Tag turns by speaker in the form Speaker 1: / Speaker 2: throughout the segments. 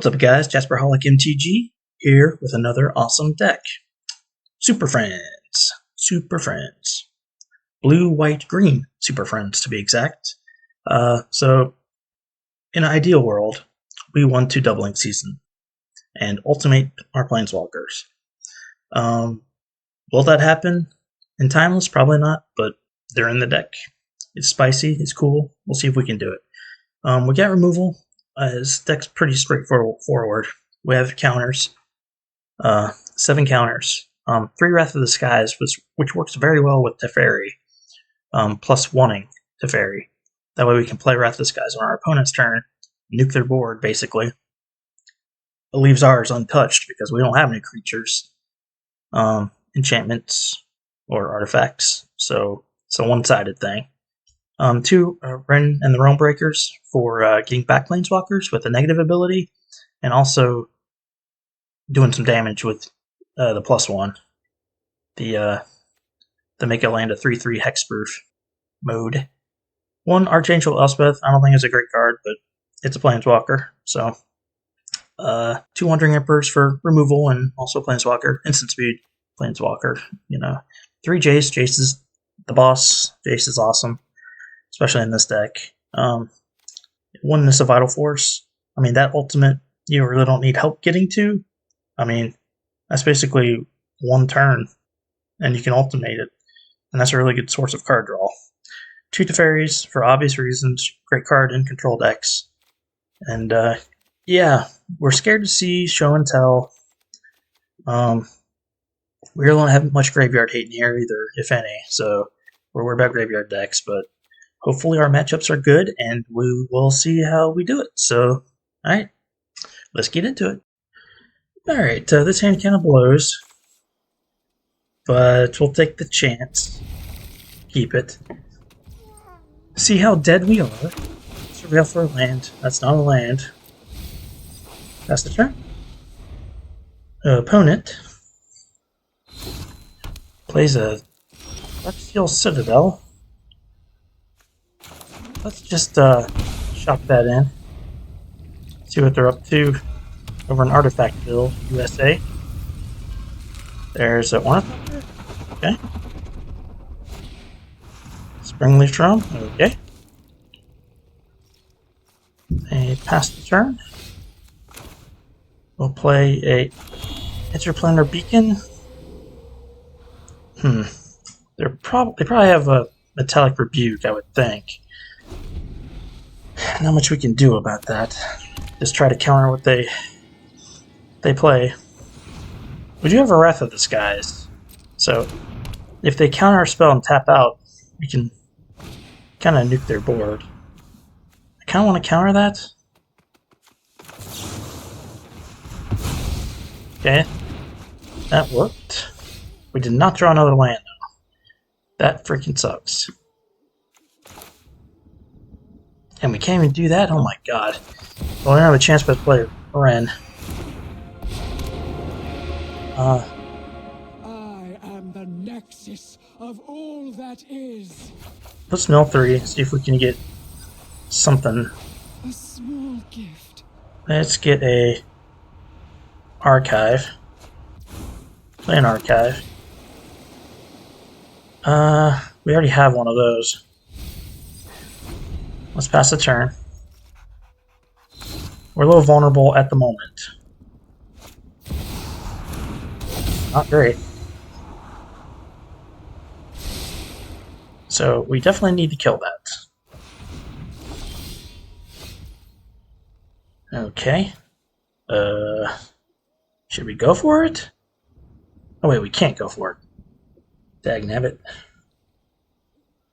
Speaker 1: What's up, guys? Jasperholic MTG here with another awesome deck. Super Friends. Blue, white, green Super Friends, to be exact. So, in an ideal world, we want to doubling season and ultimate our Planeswalkers. Will that happen in Timeless? Probably not, but they're in the deck. It's spicy, it's cool. We'll see if we can do it. We got removal. His deck's pretty straightforward. We have counters, 7 counters, 3 Wrath of the Skies, which works very well with Teferi, plus wanting Teferi. That way we can play Wrath of the Skies on our opponent's turn, nuke their board, basically. It leaves ours untouched because we don't have any creatures, enchantments, or artifacts, so it's a one-sided thing. 2 Ren and the Realm Breakers for getting back Planeswalkers with a negative ability, and also doing some damage with the +1. The make it land a 3/3 hexproof mode. 1 Archangel Elspeth. I don't think it's a great card, but it's a Planeswalker. So 2 Wandering Emperors for removal and also Planeswalker. Instant speed Planeswalker. 3 Jace. Jace is the boss. Jace is awesome, especially in this deck. 1 Miss a Vital Force. I mean, that ultimate you really don't need help getting to. I mean, that's basically 1 turn, and you can ultimate it, and that's a really good source of card draw. 2 Teferis for obvious reasons. Great card in control decks. And yeah, we're scared to see Show and Tell. We really don't have much graveyard hate in here either, if any, so we're worried about graveyard decks, but hopefully our matchups are good, and we will see how we do it. So, alright, let's get into it. Alright, this hand kind of blows, but we'll take the chance. Keep it. See how dead we are. Surveil for a land. That's not a land. That's the turn. Opponent plays a Darksteel Citadel. Let's just shop that in. See what they're up to over an Artifact Bill, USA. There's a Ornithopter. Okay. Springleaf Drum. Okay. A pass the turn. We'll play a Interplanar Beacon. They probably have a Metallic Rebuke, I would think. Not much we can do about that. Just try to counter what they play. We do have a Wrath of the Skies, so if they counter our spell and tap out, we can kind of nuke their board. I kind of want to counter that. Okay, that worked. We did not draw another land, though. That freaking sucks. And we can't even do that? Oh my god. Well, we don't have a chance but to play Ren.
Speaker 2: I am the nexus of all that is.
Speaker 1: Let's mill 3, see if we can get something.
Speaker 2: A small gift.
Speaker 1: Let's get a Archive. Play an Archive. We already have one of those. Let's pass the turn. We're a little vulnerable at the moment. Not great. So we definitely need to kill that. Okay. Should we go for it? Oh wait, we can't go for it. Dagnabbit.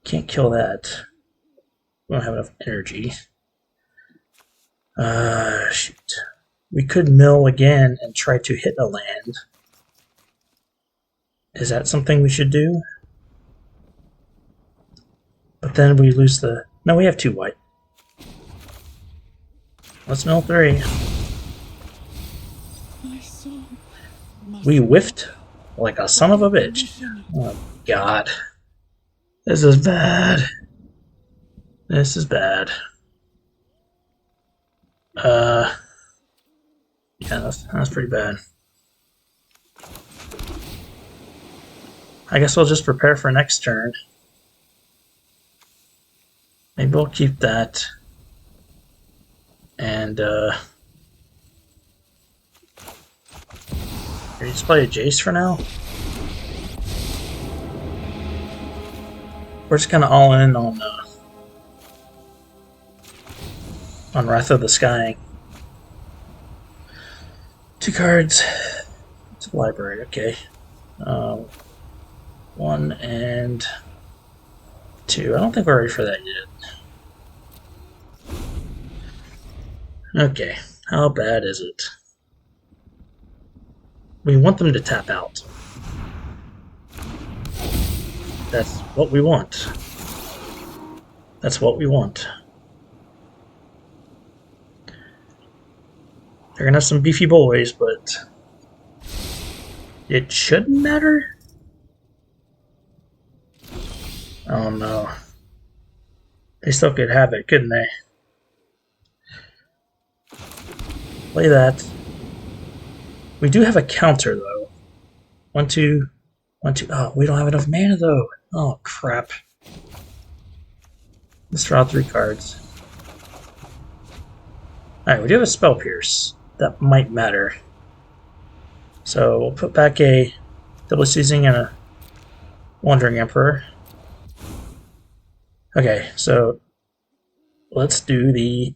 Speaker 1: Can't kill that. We don't have enough energy. Shoot. We could mill again and try to hit a land. Is that something we should do? But then we lose the... No, we have 2 white. Let's mill 3. We whiffed like a son of a bitch. Oh god. This is bad. This is bad. Yeah, that's pretty bad. I guess we'll just prepare for next turn. Maybe we'll keep that. And, you just play a Jace for now? We're just kind of all in on Wrath of the Sky. 2 cards. It's a library, okay. 1 and 2. I don't think we're ready for that yet. Okay, how bad is it? We want them to tap out. That's what we want. That's what we want. They're gonna have some beefy boys, but it shouldn't matter. Oh no. They still could have it, couldn't they? Play that. We do have a counter though. 1, 2, 1, 2. Oh, we don't have enough mana though. Oh crap. Let's draw 3 cards. Alright, we do have a Spell Pierce. That might matter. So we'll put back a Double Seizing and a Wandering Emperor. Okay, so let's do the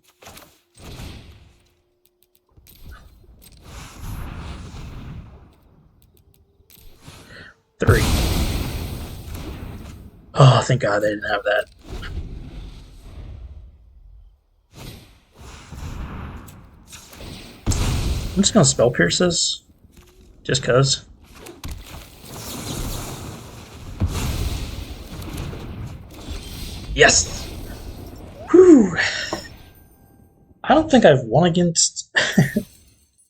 Speaker 1: three. Oh, thank God they didn't have that. I'm just gonna Spell Pierce this, just cause. Yes! Whew! I don't think I've won against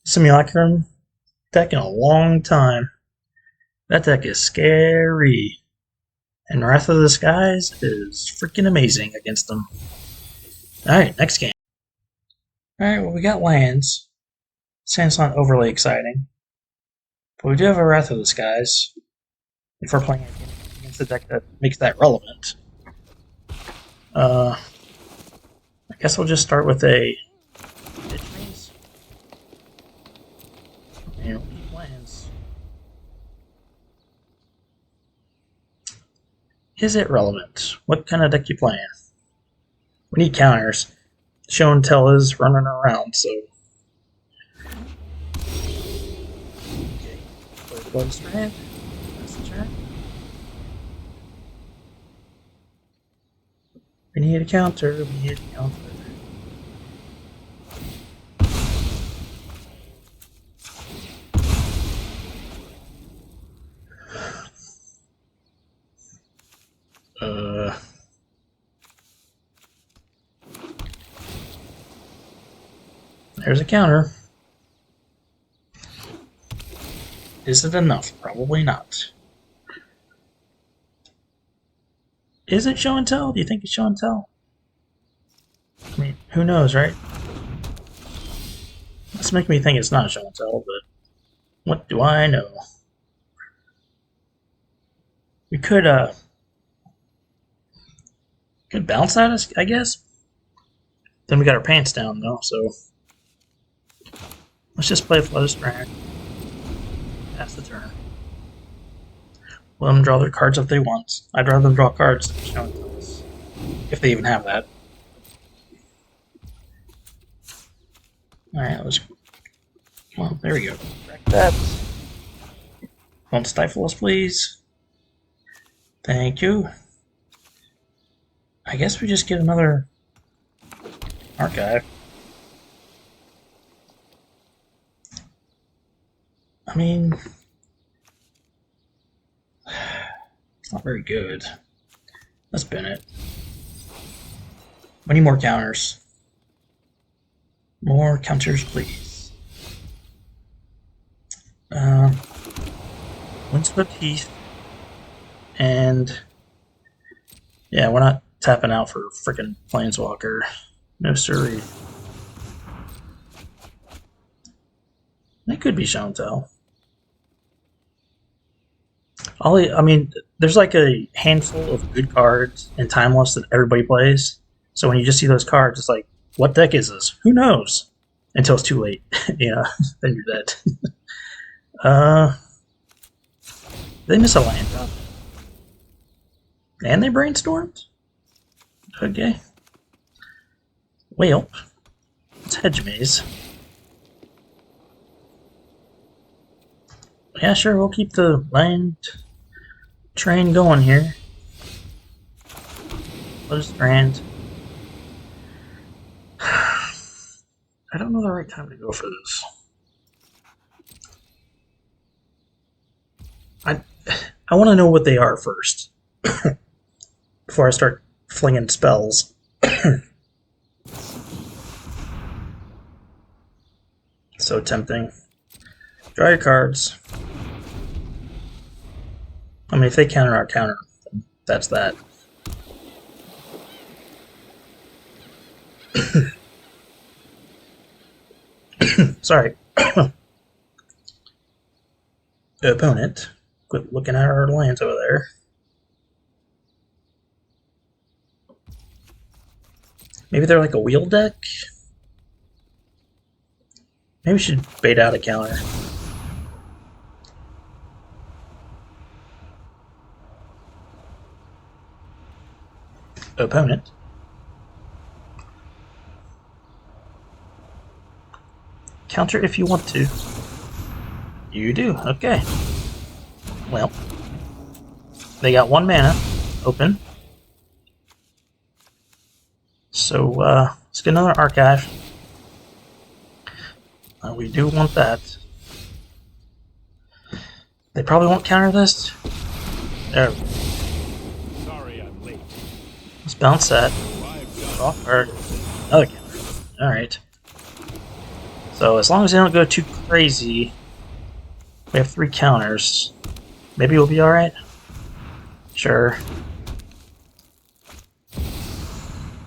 Speaker 1: Simulacrum deck in a long time. That deck is scary. And Wrath of the Skies is freaking amazing against them. Alright, next game. Alright, well we got lands. Sand's not overly exciting. But we do have a Wrath of the Skies. If we're playing against a deck that makes that relevant. I guess we'll just start with a Ditchmaze. And we'll keep lands. Is it relevant? What kind of deck you playing? We need counters. Show and Tell is running around, so. Okay. Play Strand. That's the turn. We need a counter. We need a counter. There's a counter. Is it enough? Probably not. Is it Show and Tell? Do you think it's Show and Tell? I mean, who knows, right? That's making me think it's not Show and Tell, but what do I know? We could bounce at us, I guess. Then we got our pants down though, so let's just play Flow Strand. Pass the turn. Let them draw their cards if they want. I'd rather them draw cards than Show and Tell us, if they even have that. Alright, let's. Well, there we go. Correct that. Don't stifle us, please. Thank you. I guess we just get another archive. I mean, it's not very good. Let's bin it. We need more counters. More counters, please. Windswept Heath. And yeah, we're not tapping out for frickin' Planeswalker. No siree. It could be show and tell. I mean, there's like a handful of good cards in Timeless that everybody plays. So when you just see those cards, it's like, what deck is this? Who knows? Until it's too late. Yeah, then you're dead. They miss a land drop. And they brainstormed? Okay. Well, it's Hedge Maze. Yeah, sure, we'll keep the land train going here. Close Strand. I don't know the right time to go for this. I want to know what they are first. Before I start flinging spells. So tempting. Draw your cards. I mean, if they counter our counter, that's that. Sorry. The opponent. Quit looking at our lands over there. Maybe they're like a wheel deck? Maybe we should bait out a counter. Opponent. Counter if you want to. You do, okay. Well, they got 1 mana open. So, let's get another Archive. We do want that. They probably won't counter this. There.
Speaker 3: Sorry I'm late.
Speaker 1: Let's bounce that. Off card. Another counter. Alright. So as long as they don't go too crazy, we have 3 counters. Maybe we'll be alright? Sure.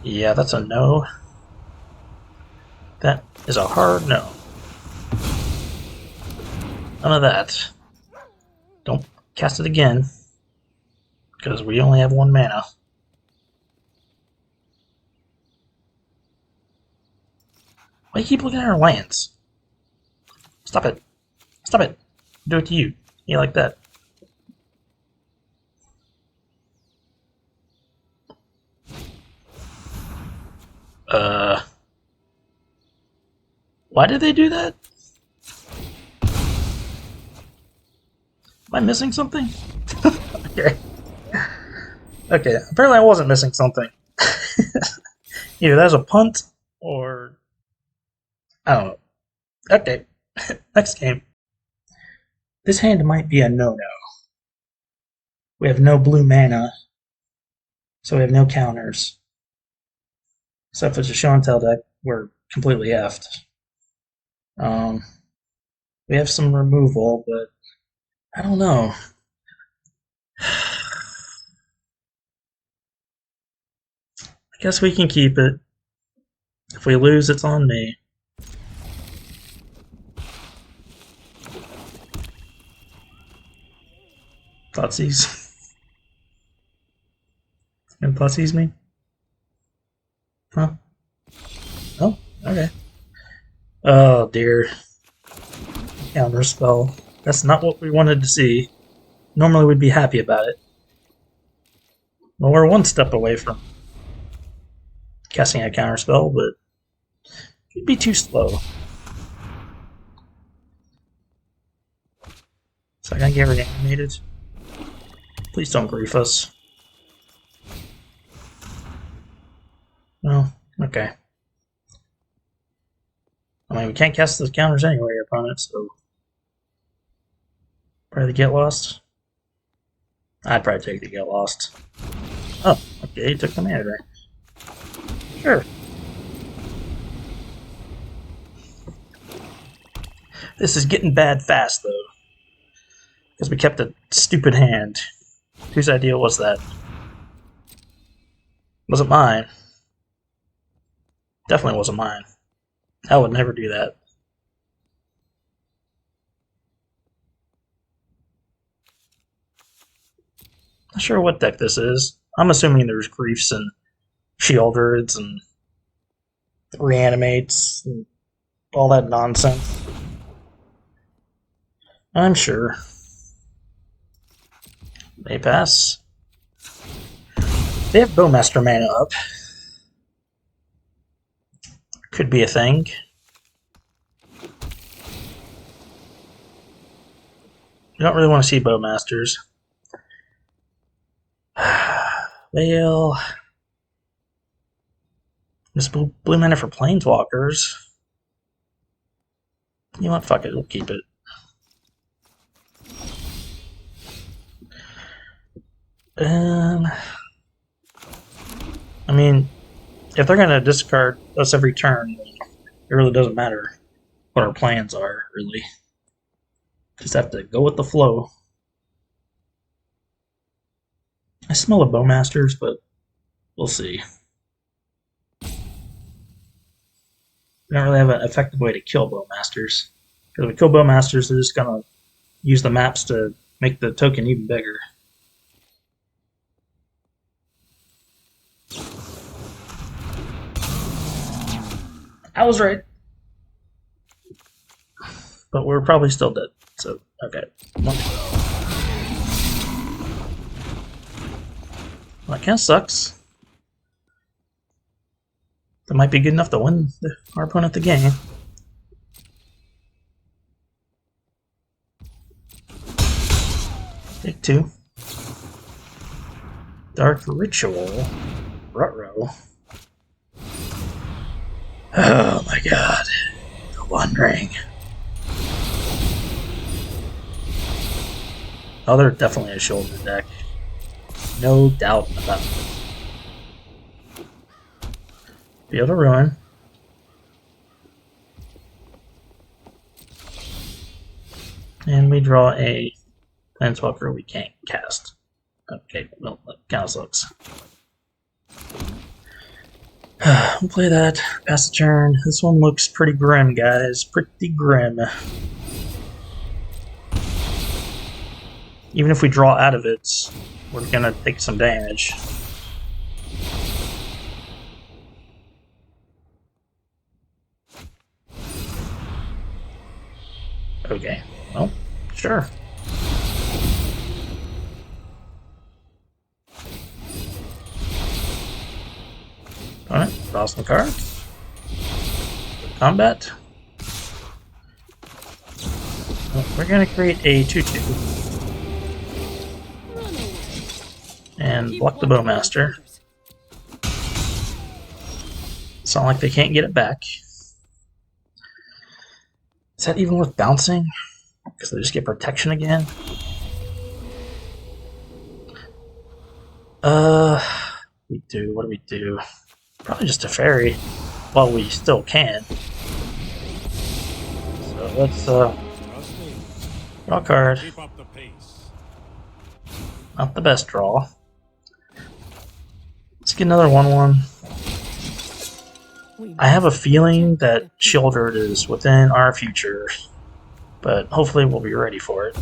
Speaker 1: Yeah, that's a no. That is a hard no. None of that. Don't cast it again, because we only have 1 mana. Why do you keep looking at our lands? Stop it. Stop it. Do it to you. You like that. Why did they do that? Am I missing something? Okay. Okay, apparently I wasn't missing something. Either that was a punt, or... I don't know. Okay, next game. This hand might be a no-no. We have no blue mana, so we have no counters. So if it's a show and tell deck, we're completely effed. We have some removal, but I don't know. I guess we can keep it. If we lose, it's on me. Thoughtseize. And Thoughtseize me? Huh? Oh, okay. Oh dear. Counter spell. That's not what we wanted to see. Normally we'd be happy about it. Well, we're 1 step away from casting a counter spell, but it'd be too slow. So I gotta get reanimated. Please don't grief us. Well, okay. I mean, we can't cast those counters anyway, opponent, so... Probably get lost? I'd probably take the get lost. Oh, okay, he took the mana drain. Sure. This is getting bad fast, though. Because we kept a stupid hand. Whose idea was that? Wasn't mine. Definitely wasn't mine. I would never do that. Not sure what deck this is. I'm assuming there's Griefs and Shieldreds and Reanimates and all that nonsense. I'm sure. They pass. They have Bowmaster mana up. Could be a thing. You don't really want to see Bowmasters. Well, just blue mana for Planeswalkers. You know what? Fuck it. We'll keep it. I mean, if they're gonna discard us every turn, it really doesn't matter what our plans are, really. Just have to go with the flow. I smell the Bowmasters, but we'll see. We don't really have an effective way to kill Bowmasters. Because if we kill Bowmasters, they're just gonna use the maps to make the token even bigger. I was right. But we're probably still dead. So, okay. Well, that kind of sucks. That might be good enough to win our opponent the game. Take 2. Dark Ritual. Ruh-roh. Oh my god. The One Ring. Oh, they're definitely a shoulder deck. No doubt about it. Field of Ruin. And we draw a Planeswalker we can't cast. Okay, well, that kind of sucks. We'll play that. Pass the turn. This one looks pretty grim, guys. Pretty grim. Even if we draw out of it, we're gonna take some damage. Okay, well, sure. Alright, draw some cards. Combat. Well, we're gonna create a 2/2. And block the Bowmaster. It's not like they can't get it back. Is that even worth bouncing? Because they just get protection again? We do. What do we do? Probably just a fairy. While we still can. So let's, draw a card.
Speaker 3: Keep up the pace.
Speaker 1: Not the best draw. Let's get another 1/1. I have a feeling that Shieldred is within our future, but hopefully we'll be ready for it.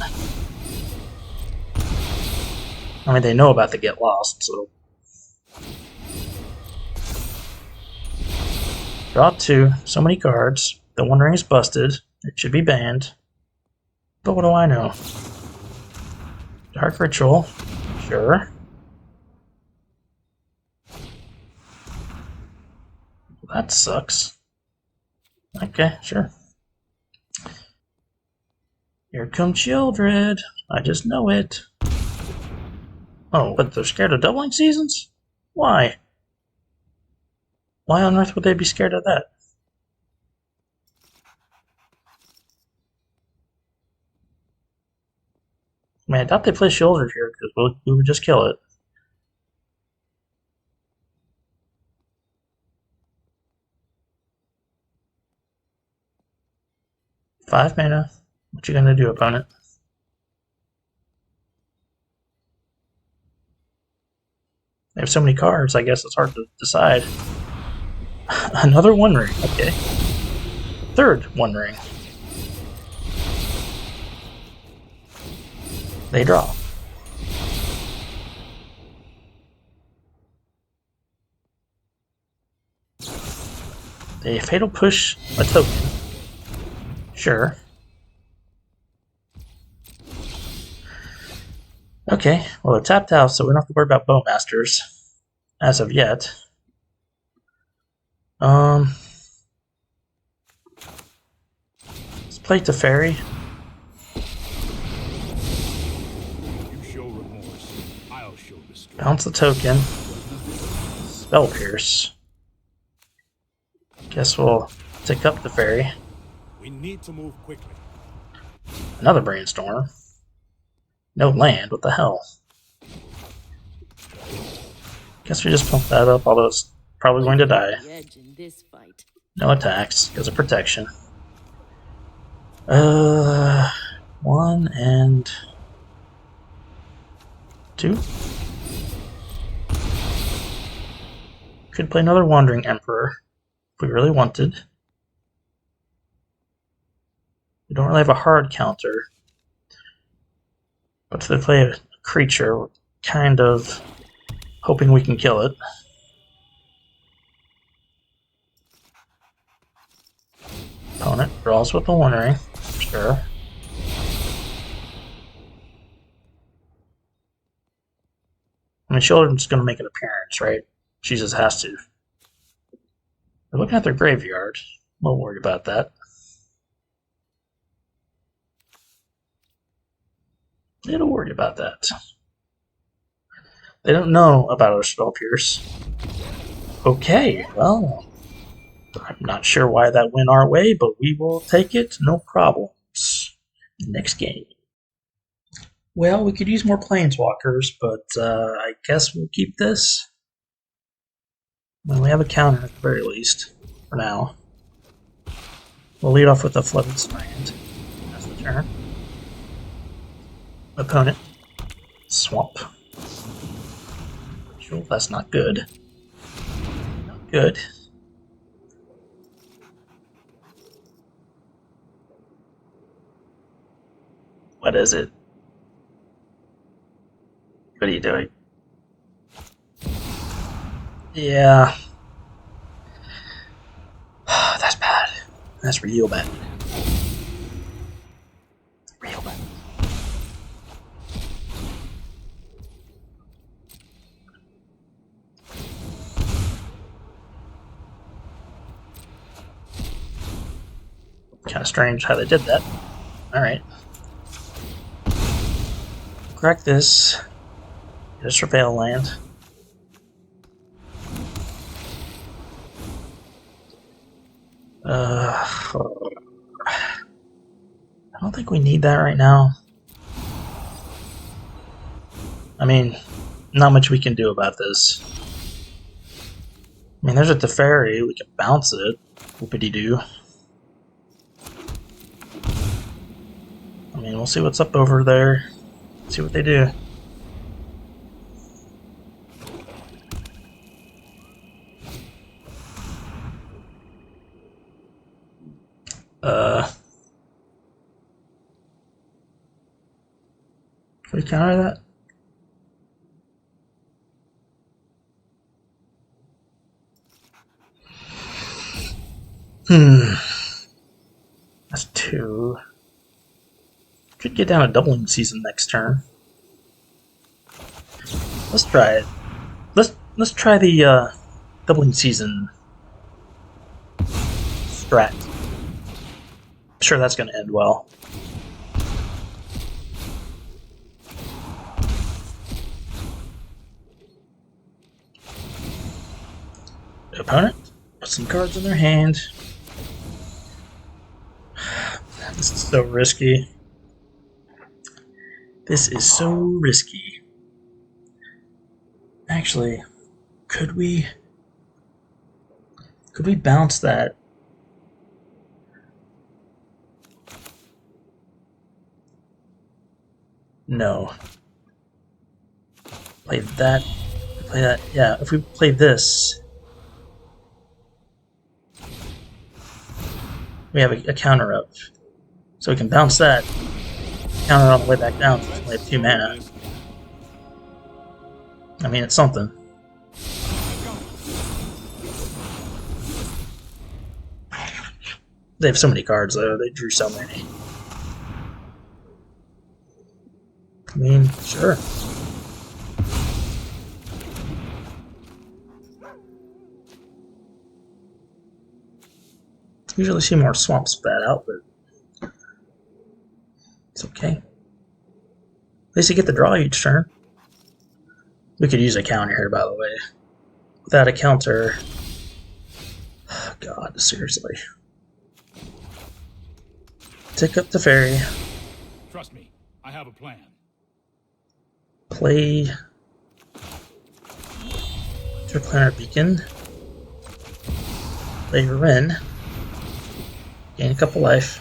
Speaker 1: I mean, they know about the Get Lost, so... Draw 2. So many cards. The One Ring is busted. It should be banned. But what do I know? Dark Ritual. Sure. That sucks. Okay, sure. Here comes Shieldred. I just know it. Oh, but they're scared of doubling seasons? Why? Why on earth would they be scared of that? I mean, I doubt they play Shieldred here, because we would just kill it. Five mana. What you gonna do, opponent? They have so many cards, I guess it's hard to decide. Another One Ring, okay. Third One Ring. They draw. A fatal push a token. Sure. Okay, well they're tapped out, so we don't have to worry about Bowmasters as of yet. Let's play Teferi.
Speaker 3: You show remorse, I'll show restraint.
Speaker 1: Bounce the token. Spell Pierce. Guess we'll take up Teferi.
Speaker 3: We need to move quickly.
Speaker 1: Another Brainstorm. No land, what the hell? Guess we just pump that up, although it's probably going to die. No attacks, because of protection. 1 and 2. Could play another Wandering Emperor if we really wanted. We don't really have a hard counter. But if they play a creature, we're kind of hoping we can kill it. Opponent draws with the Wandering, sure. I mean, Children's going to make an appearance, right? She just has to. They're looking at their graveyard. I'm a little worried about that. A little worried about that. They don't know about our Spell Pierce. Okay, well, I'm not sure why that went our way, but we will take it, no problems. Next game. Well, we could use more Planeswalkers, but I guess we'll keep this. Well, we have a counter at the very least, for now. We'll lead off with a Flooded Strand. That's the turn. Opponent. Swamp. Sure, that's not good. Not good. What is it? What are you doing? Yeah. That's bad. That's real bad. Real bad. Kind of strange how they did that. Alright. Crack this. Get a Travail land. I don't think we need that right now. I mean, not much we can do about this. I mean, there's a Teferi. We can bounce it. Whoopity-doo. I mean, we'll see what's up over there. See what they do. Can we counter that? That's 2. Could get down a Doubling Season next turn. Let's try it. Let's try the Doubling Season strat. I'm sure that's going to end well. The opponent put some cards in their hand. This is so risky. This is so risky. Actually, could we bounce that? No. Play that. Play that. Yeah, if we play this, we have a counter up. So we can bounce that, counter on the way back down, since we have 2 mana. I mean, it's something. They have so many cards though. They drew so many. I mean, sure. Usually see more swamp spat out, but it's okay. At least you get the draw each turn. We could use a counter here, by the way. Without a counter... Oh, God, seriously. Take up the fairy.
Speaker 3: Trust me, I have a plan.
Speaker 1: Play... Interplanar Beacon. Play Ren. Gain a couple life.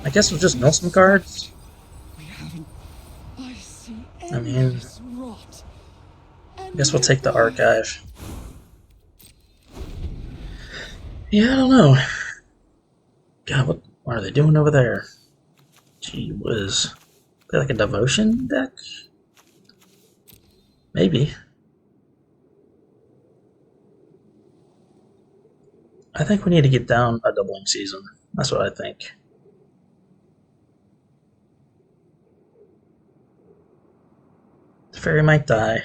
Speaker 1: I guess we'll just mill some cards. I mean, I guess we'll take the archive. Yeah, I don't know. God, what are they doing over there? Gee whiz. They like a devotion deck? Maybe. I think we need to get down a doubling season. That's what I think. The fairy might die.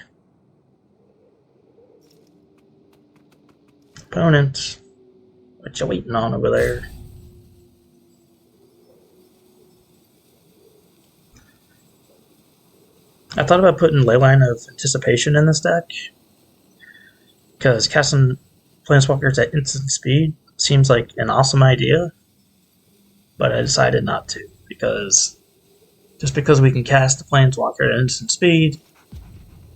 Speaker 1: Opponent. What you waiting on over there? I thought about putting Leyline of Anticipation in this deck, because casting Planeswalkers at instant speed seems like an awesome idea, but I decided not to, because just because we can cast the Planeswalker at instant speed,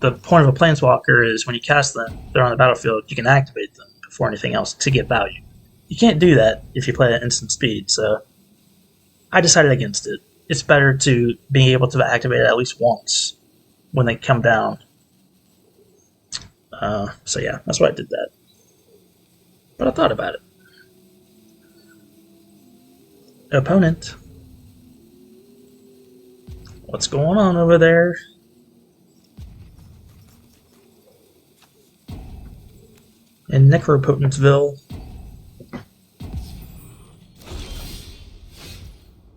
Speaker 1: the point of a Planeswalker is when you cast them, they're on the battlefield, you can activate them before anything else to get value. You can't do that if you play at instant speed, so I decided against it. It's better to be able to activate it at least once when they come down. So yeah, that's why I did that. But I thought about it. Opponent. What's going on over there? In Necropotentsville,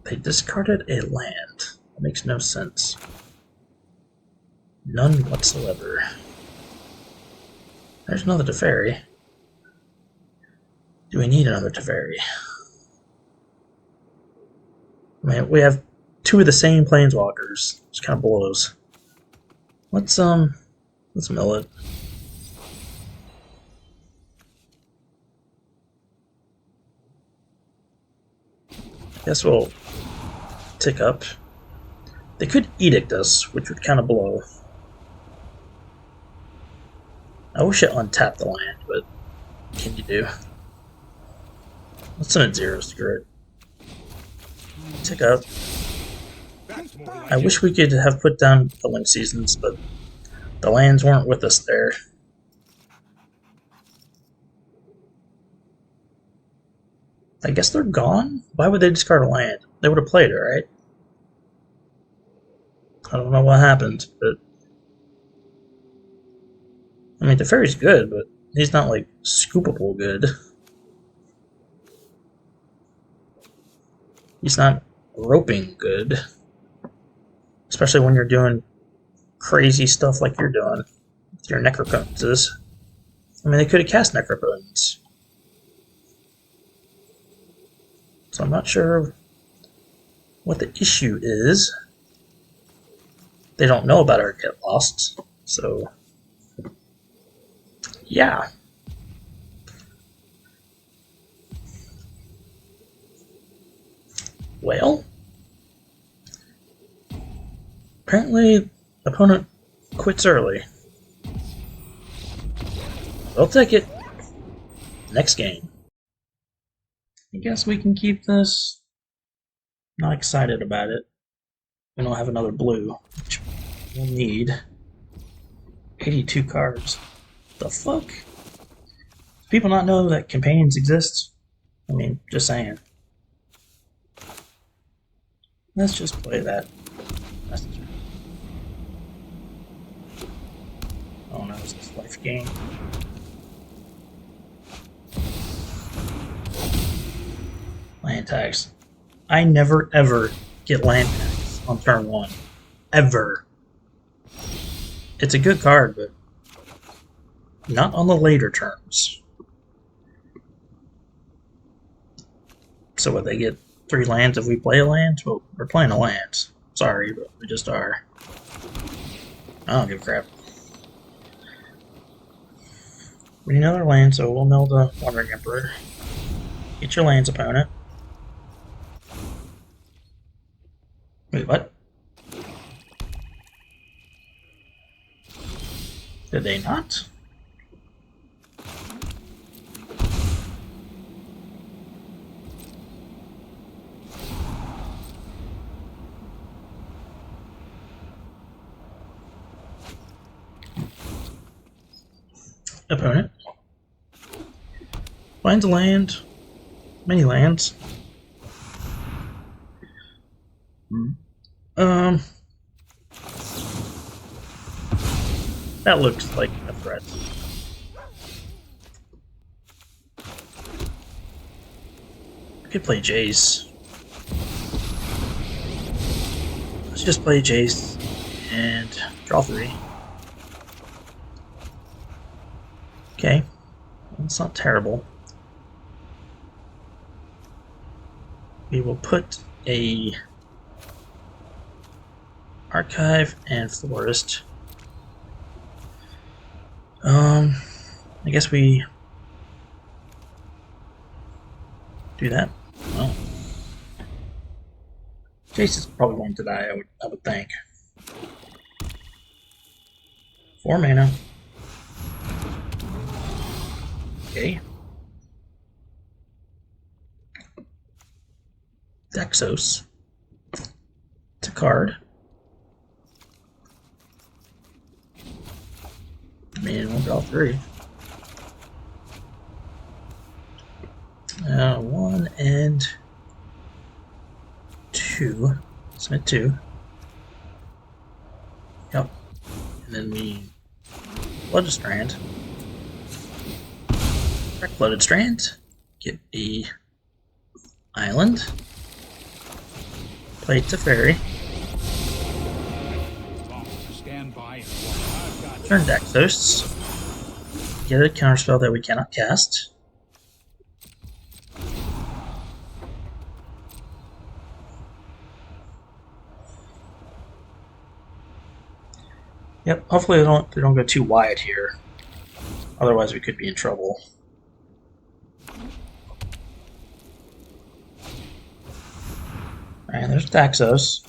Speaker 1: they discarded a land. That makes no sense. None whatsoever. There's another Teferi. Do we need another Teferi? I mean, we have two of the same Planeswalkers, which kind of blows. Let's mill it. Guess we'll tick up. They could edict us, which would kind of blow. I wish it untapped the land, but what can you do? Let's send it 0, screw it. Tick up. I wish we could have put down the Link Seasons, but the lands weren't with us there. I guess they're gone? Why would they discard a land? They would have played it, right? I don't know what happened, but... I mean, Teferi's good, but he's not, like, scoopable good. He's not roping good. Especially when you're doing crazy stuff like you're doing with your Necropotents. I mean, they could have cast Necropotents. So I'm not sure what the issue is. They don't know about our Get Lost, so... yeah. Well, apparently the opponent quits early. We'll take it. Next game. I guess we can keep this. Not excited about it. We don't have another blue, which we'll need. 82 cards. The fuck? Do people not know that campaigns exist? I mean, just saying. Let's just play that messenger. Oh no, it's this life game. tags. I never ever get land tags on turn 1. Ever. It's a good card, but not on the later turns. So what, they get 3 lands if we play a land? Well, we're playing a land. Sorry, but we just are. I don't give a crap. We need another land, so we'll mill the Wandering Emperor. Get your lands, opponent. Wait, what? Did they not? Opponent. Finds a land. Many lands. That looks like a threat. I could play Jace. Let's just play Jace and draw 3. Okay, that's not terrible. We will put a Archive and Florist. I guess we do that. Well, Jace is probably going to die, I would think. 4 mana. Okay. Dexos. It's a card. Man, we'll draw 3. 1 and 2. Submit 2. Yep. And then we Flooded Strand. Flooded Strand. Get the island. Play Teferi. Turn Dexos. Get a counterspell that we cannot cast. Yep, hopefully they don't go too wide here. Otherwise we could be in trouble. Alright, there's Daxos.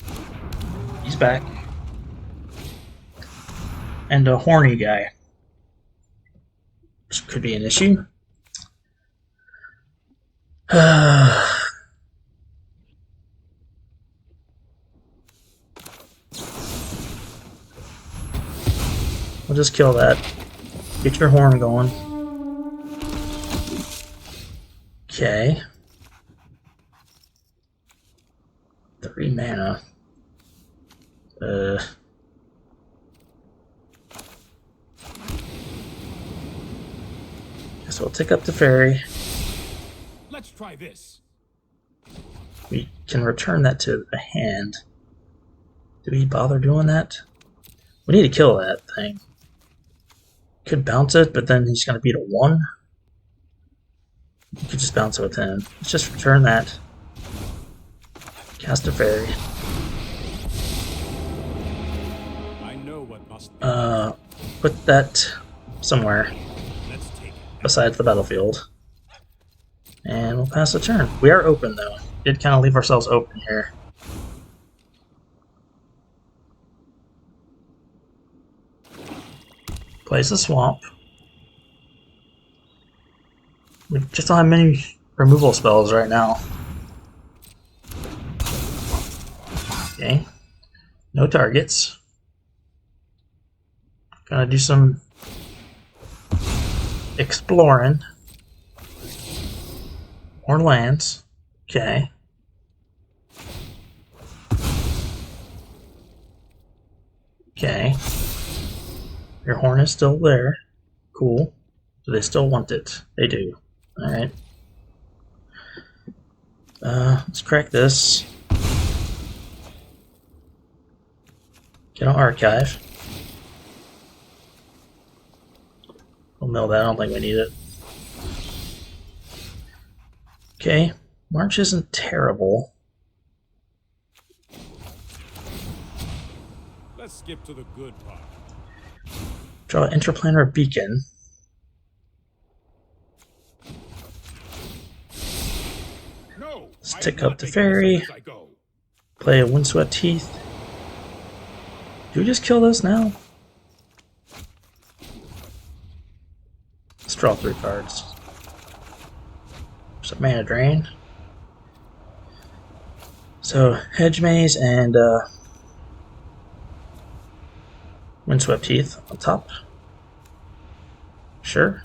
Speaker 1: He's back. And a horny guy. Which could be an issue. We'll just kill that. Get your horn going. Okay. 3 mana. Guess we'll take up the ferry.
Speaker 3: Let's try this.
Speaker 1: We can return that to the hand. Do we bother doing that? We need to kill that thing. Could bounce it, but then he's going to beat a 1. You could just bounce it with him. Let's just return that. Cast a fairy.
Speaker 3: I know what must be.
Speaker 1: Put that somewhere
Speaker 3: Let's take it.
Speaker 1: besides the battlefield. And we'll pass the turn. We are open though. Did kind of leave ourselves open here. Plays the swamp. We just don't have many removal spells right now. Okay. No targets. Gonna do some exploring. More lands. Okay. Okay. Your horn is still there. Cool. Do they still want it? They do. Alright. Let's crack this. Get an archive. We'll mill that, I don't think we need it. Okay, March isn't terrible.
Speaker 3: Let's skip to the good part.
Speaker 1: Draw an interplanar beacon.
Speaker 3: No,
Speaker 1: Let's
Speaker 3: I
Speaker 1: tick
Speaker 3: am
Speaker 1: up
Speaker 3: not
Speaker 1: the
Speaker 3: making this up
Speaker 1: fairy.
Speaker 3: as I go.
Speaker 1: Play a Windswept Heath. Do we just kill this now? Let's draw 3 cards. There's a mana drain. So, Hedge Maze and Windswept Heath on top. Sure.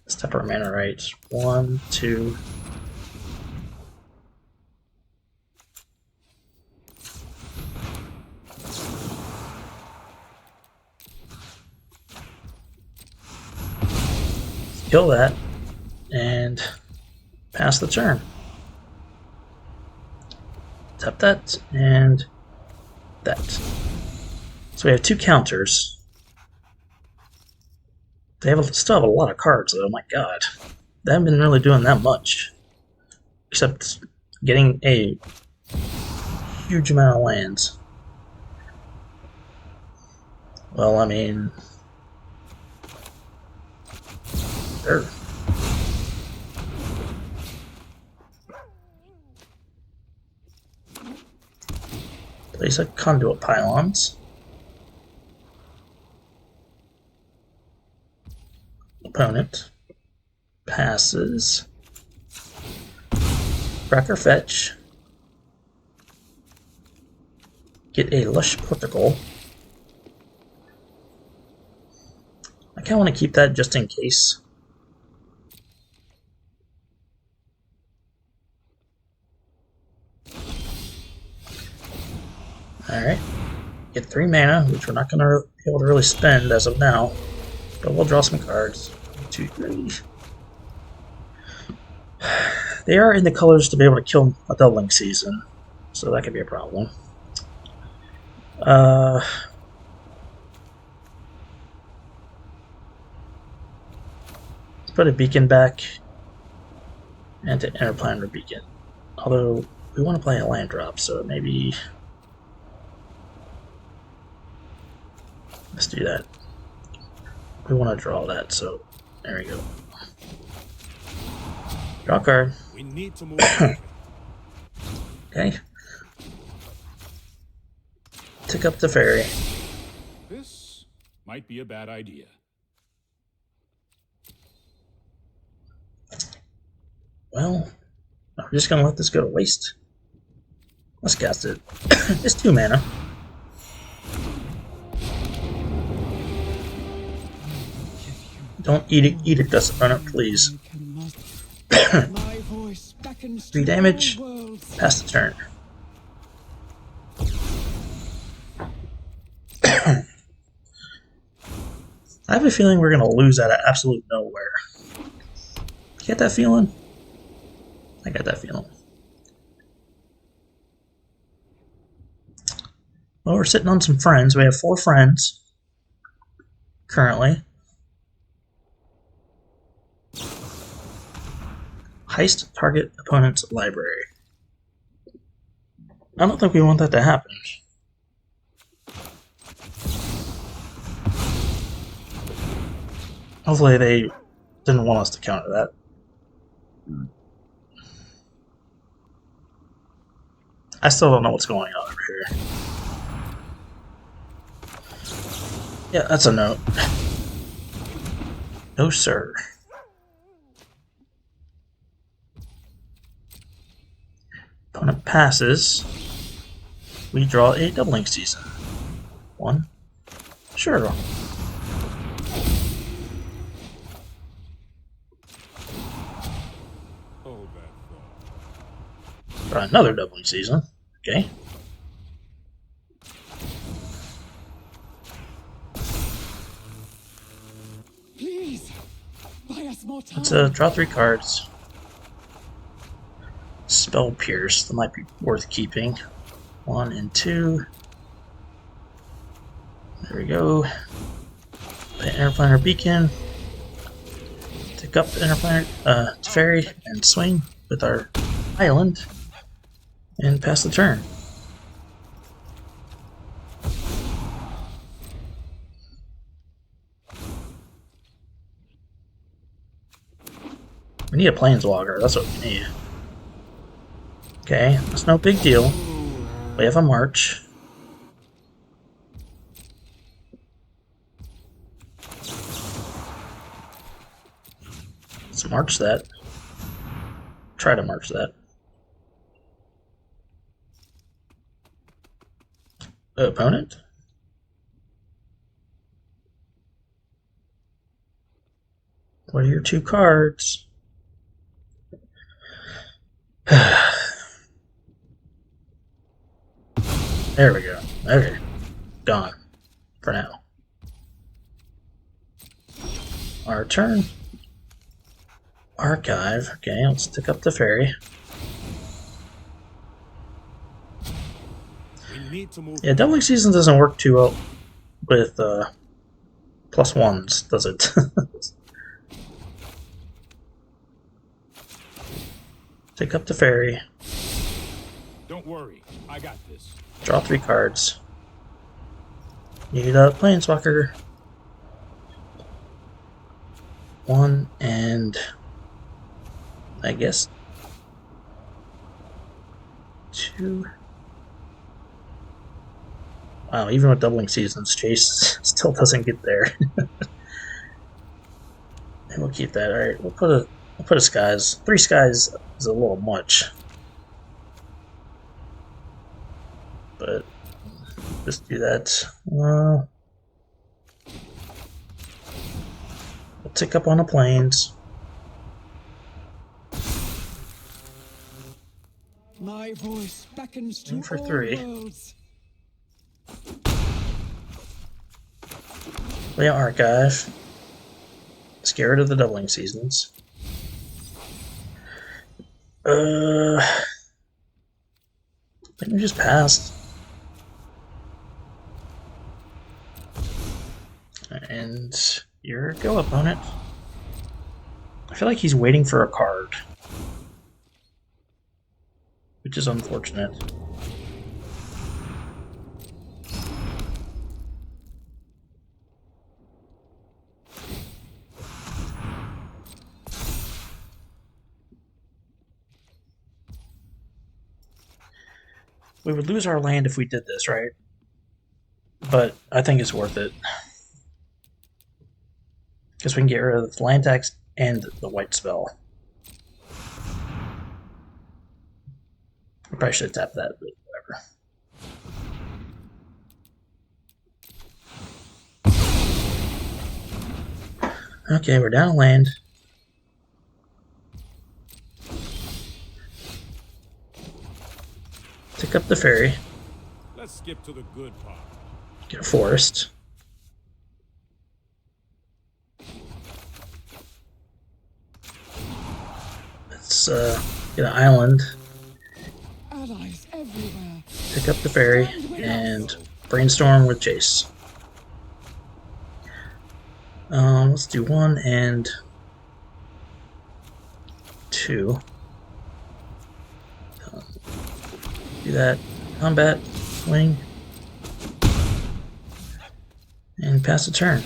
Speaker 1: Let's tap our mana right. 1, 2. Kill that and pass the turn. Tap that and that. So we have 2 counters. They still have a lot of cards though, my god. They haven't been really doing that much. Except getting a huge amount of lands. Well, I mean... Sure. Place a conduit pylons. Opponent passes. Cracker fetch. Get a lush portical. I kind of want to keep that just in case. Alright. Get 3 mana, which we're not going to be able to really spend as of now. But we'll draw some cards. 1, 2, 3. They are in the colors to be able to kill a doubling season, so that could be a problem. Let's put a beacon back and to interplanar beacon. Although we want to play a land drop, so maybe let's do that. We want to draw that, so there we go. Draw a card.
Speaker 3: We need to move.
Speaker 1: Okay. Tick up the fairy.
Speaker 3: This might be a bad idea.
Speaker 1: Well, we're just gonna let this go to waste. Let's cast it. It's 2 mana. Don't edict us on it, please. 3 damage. Pass the turn. I have a feeling we're gonna lose out of absolute nowhere. Get that feeling? I got that feeling. Well, we're sitting on some friends. We have 4 friends currently. Heist target opponent's library. I don't think we want that to happen. Hopefully they didn't want us to counter that. I still don't know what's going on over here. Yeah, that's a note. No, sir. Opponent passes. We draw a doubling season. 1. Sure.
Speaker 3: Hold that thought.
Speaker 1: Draw another doubling season. Okay. Let's
Speaker 2: time.
Speaker 1: draw 3 cards. Spell Pierce, that might be worth keeping. 1 and 2. There we go. The Interplanar Beacon. Take up the Interplanar Teferi and swing with our island and pass the turn. We need a Planeswalker, that's what we need. Okay, that's no big deal. We have a March. Let's march that. Try to march that. Opponent? What are your 2 cards? There we go. Okay. Gone. For now. Our turn. Archive. Okay, let's pick up the ferry. Yeah, Doubling Season doesn't work too well with +1s, does it? Pick up the ferry.
Speaker 3: Don't worry, I got this.
Speaker 1: Draw 3 cards. Need a Planeswalker. 1 and I guess 2. Wow, even with Doubling Seasons, Chase still doesn't get there. And we'll keep that. Alright, we'll put a Skies. 3 Skies is a little much. But just do that. We'll tick up on the planes.
Speaker 2: My voice beckons to
Speaker 1: For
Speaker 2: all
Speaker 1: 3.
Speaker 2: worlds.
Speaker 1: We Archive. Scared of the Doubling Seasons. I think we just passed. And your go, opponent. I feel like he's waiting for a card, which is unfortunate. We would lose our land if we did this, right? But I think it's worth it. Because we can get rid of the land tax and the white spell. I probably should have tapped that, but whatever. Okay, we're down a land. Pick up the ferry.
Speaker 3: Let's skip to the good part.
Speaker 1: Get a forest. Let's get an island.
Speaker 2: Allies everywhere.
Speaker 1: Pick up the ferry and brainstorm with Chase. Let's do 1 and 2. Do that. Combat, swing, and pass the turn.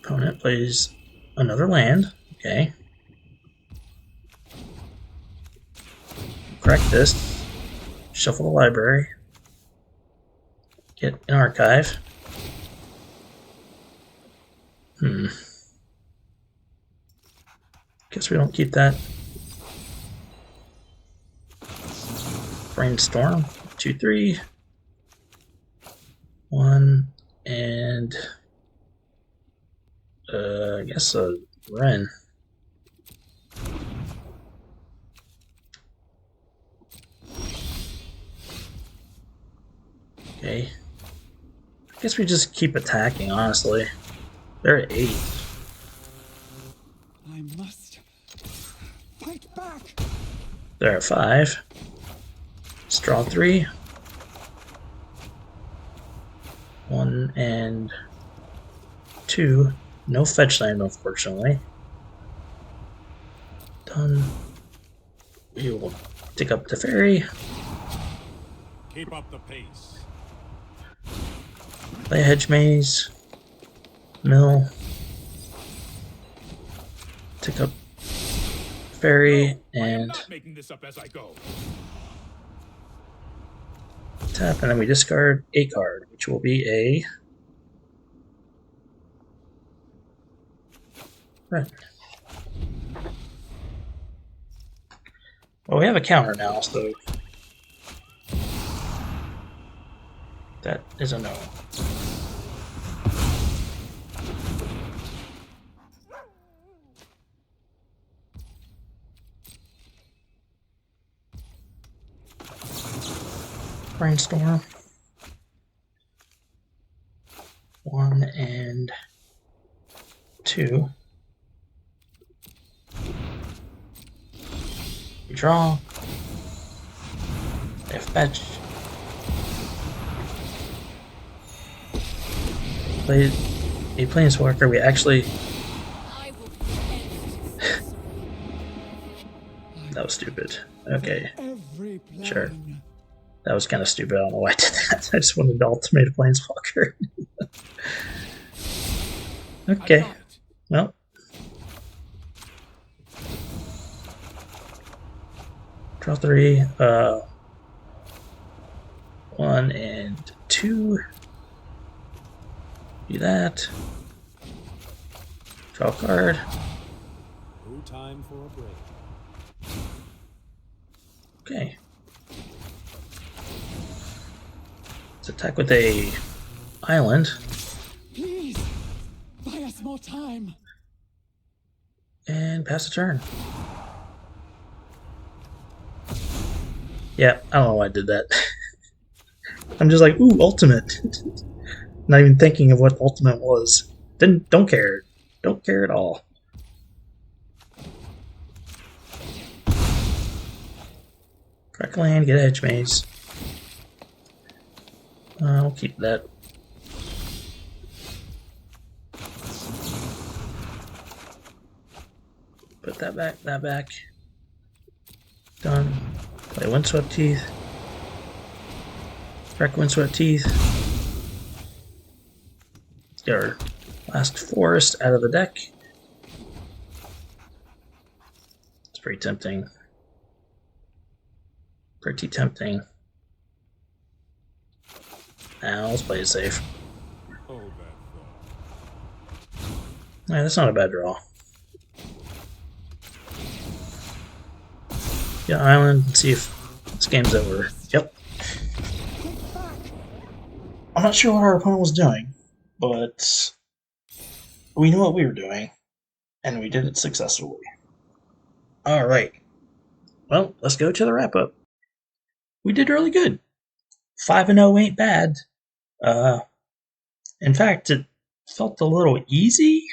Speaker 1: Opponent plays another land. Okay. Correct this. Shuffle the library. Get an archive. Guess we don't keep that. Brainstorm. 2, 3. 1 and I guess a Wren. Okay. I guess we just keep attacking, honestly. They're at 8.
Speaker 2: I must fight back.
Speaker 1: They're at 5. Let's draw 3. 1 and 2. No fetch land, unfortunately. Done. We will take up the ferry.
Speaker 3: Keep up the pace.
Speaker 1: Play a hedge maze. Mill. Take up ferry
Speaker 3: I am
Speaker 1: and
Speaker 3: not making this up as I go.
Speaker 1: tap, and then we discard a card, which will be a red. Well, we have a counter now, so that is a no. Brainstorm. 1 and 2. We draw. They have fetch. Play a Planeswalker. We actually. That was stupid. Okay,
Speaker 2: Every plan.
Speaker 1: Sure. That was kind of stupid. I don't know why I did that. I just wanted to ultimate a Planeswalker. Okay, well. Draw 3. 1 and 2. Do that. Draw a card.
Speaker 4: No time for a break.
Speaker 1: Okay. Let's attack with a island.
Speaker 2: Please, buy us more time.
Speaker 1: And pass the turn. Yeah, I don't know why I did that. I'm just like, ooh, ultimate. Not even thinking of what ultimate was. Don't care. Don't care at all. Crack land, get a hedge maze. I'll keep that. Put that back, that back. Done. Play Windswept Teeth. Crack Windswept Teeth. Let's get our last forest out of the deck. It's pretty tempting. Pretty tempting. Now let's play it safe.
Speaker 3: Hold that thought.
Speaker 1: Yeah, that's not a bad draw. Yeah, island, and see if this game's over. Yep. I'm not sure what our opponent was doing, but we knew what we were doing, and we did it successfully. Alright. Well, let's go to the wrap-up. We did really good. 5-0 ain't bad. In fact, it felt a little easy.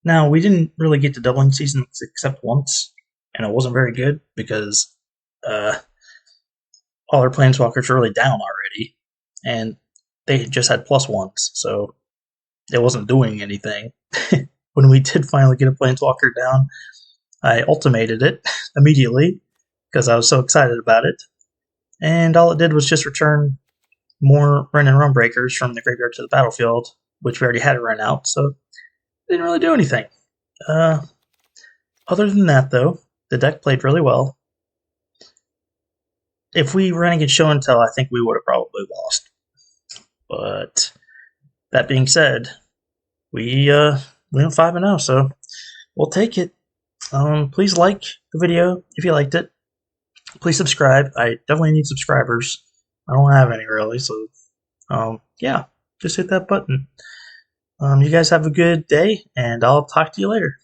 Speaker 1: Now, we didn't really get to doubling seasons except once, and it wasn't very good because all our Planeswalkers are really down already, and they just had +1s, so it wasn't doing anything. When we did finally get a Planeswalker down, I ultimated it immediately because I was so excited about it, and all it did was just return more Run and Run Breakers from the graveyard to the battlefield, which we already had run out, so it didn't really do anything. Other than that, though, the deck played really well. If we ran against Show and Tell, I think we would have probably lost. But that being said, we went 5-0, so we'll take it. Please like the video if you liked it. Please subscribe. I definitely need subscribers. I don't have any really, so yeah, just hit that button. You guys have a good day, and I'll talk to you later.